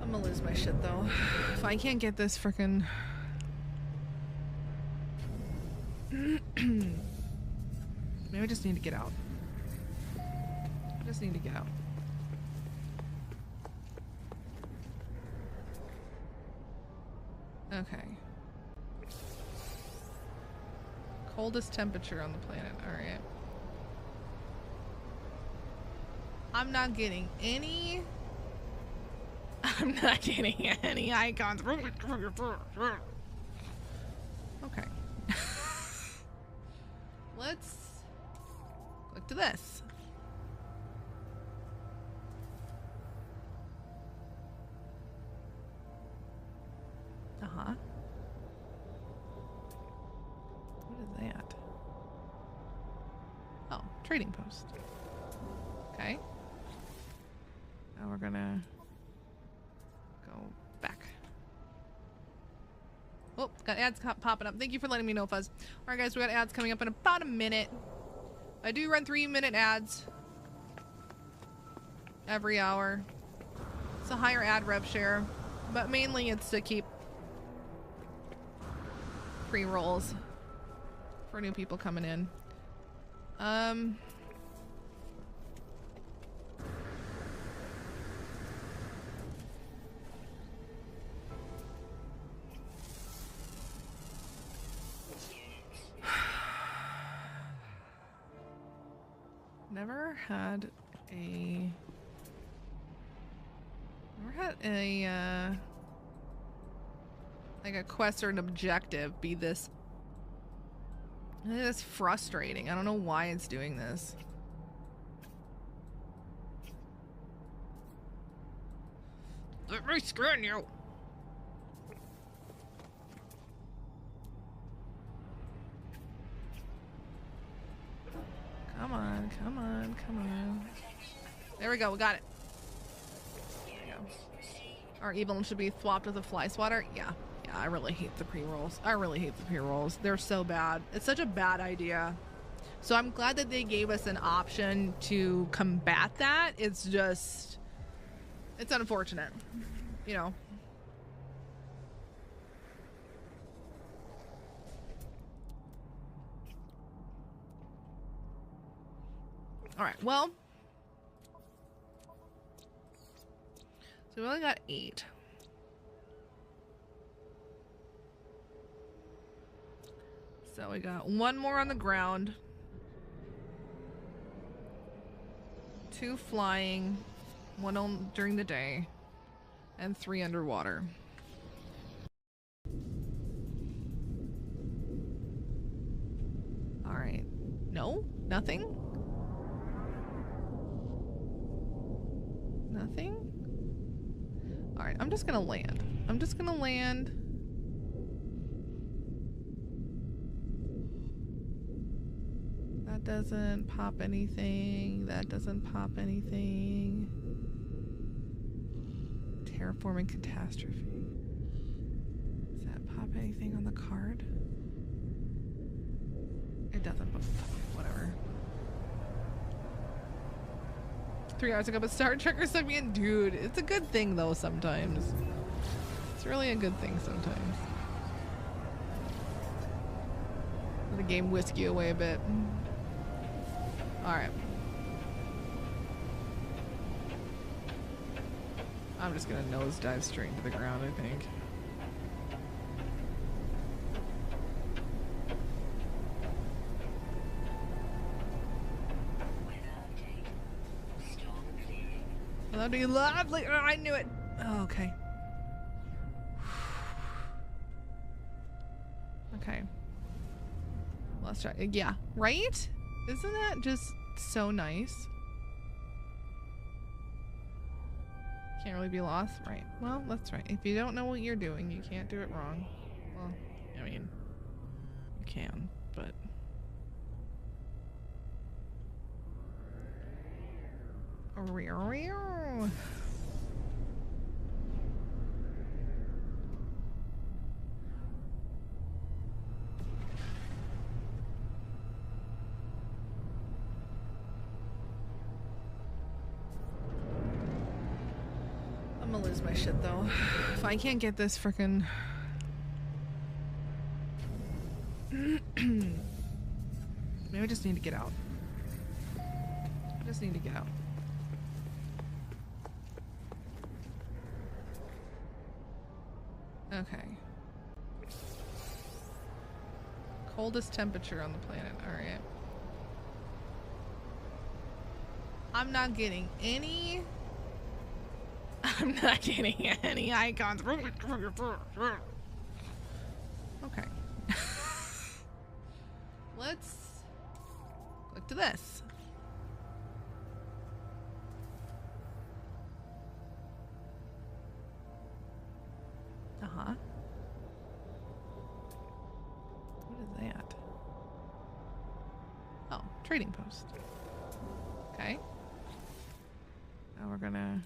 I'm gonna lose my shit though. If I can't get this frickin' maybe I just need to get out. I just need to get out. Okay. Coldest temperature on the planet. Alright. I'm not getting any... I'm not getting any icons. Okay. Let's click to this. Uh-huh. What is that? Oh, trading post. Okay. Now we're gonna go back. Oh, got ads popping up. Thank you for letting me know, Fuzz. Alright guys, we got ads coming up in about a minute. I do run 3-minute ads every hour. It's a higher ad rev share, but mainly it's to keep pre-rolls for new people coming in. Never had a like a quest or an objective be this. It's frustrating. I don't know why it's doing this. Let me scan you. Come on, come on, come on. There we go, we got it. There we go. Our evil should be swapped with a fly swatter. Yeah, I really hate the pre-rolls. I really hate the pre-rolls. They're so bad. It's such a bad idea. So I'm glad that they gave us an option to combat that. It's just, it's unfortunate, you know. All right, well, so we only got 8. So we got 1 more on the ground, 2 flying, 1 on during the day, and 3 underwater. All right, no, nothing. Nothing? Alright, I'm just gonna land. I'm just gonna land. That doesn't pop anything. That doesn't pop anything. Terraforming catastrophe. Does that pop anything on the card? It doesn't, but whatever. 3 hours ago, but Star Trekker sucked me in. Dude, it's a good thing though sometimes. It's really a good thing sometimes. Let the game whisk you away a bit. Alright. I'm just gonna nosedive straight into the ground, I think. That'd be lovely. Oh, I knew it. Oh, okay. Okay. Let's try. Yeah, right? Isn't that just so nice? Can't really be lost. Right. Well, that's right. If you don't know what you're doing, you can't do it wrong. Well, I mean, you can, but... I'm gonna lose my shit though. If I can't get this frickin' maybe I just need to get out. I just need to get out. Okay. Coldest temperature on the planet. Alright. I'm not getting any... I'm not getting any icons. Okay. Let's click to this. Uh-huh. What is that? Oh, trading post. Okay. Now we're gonna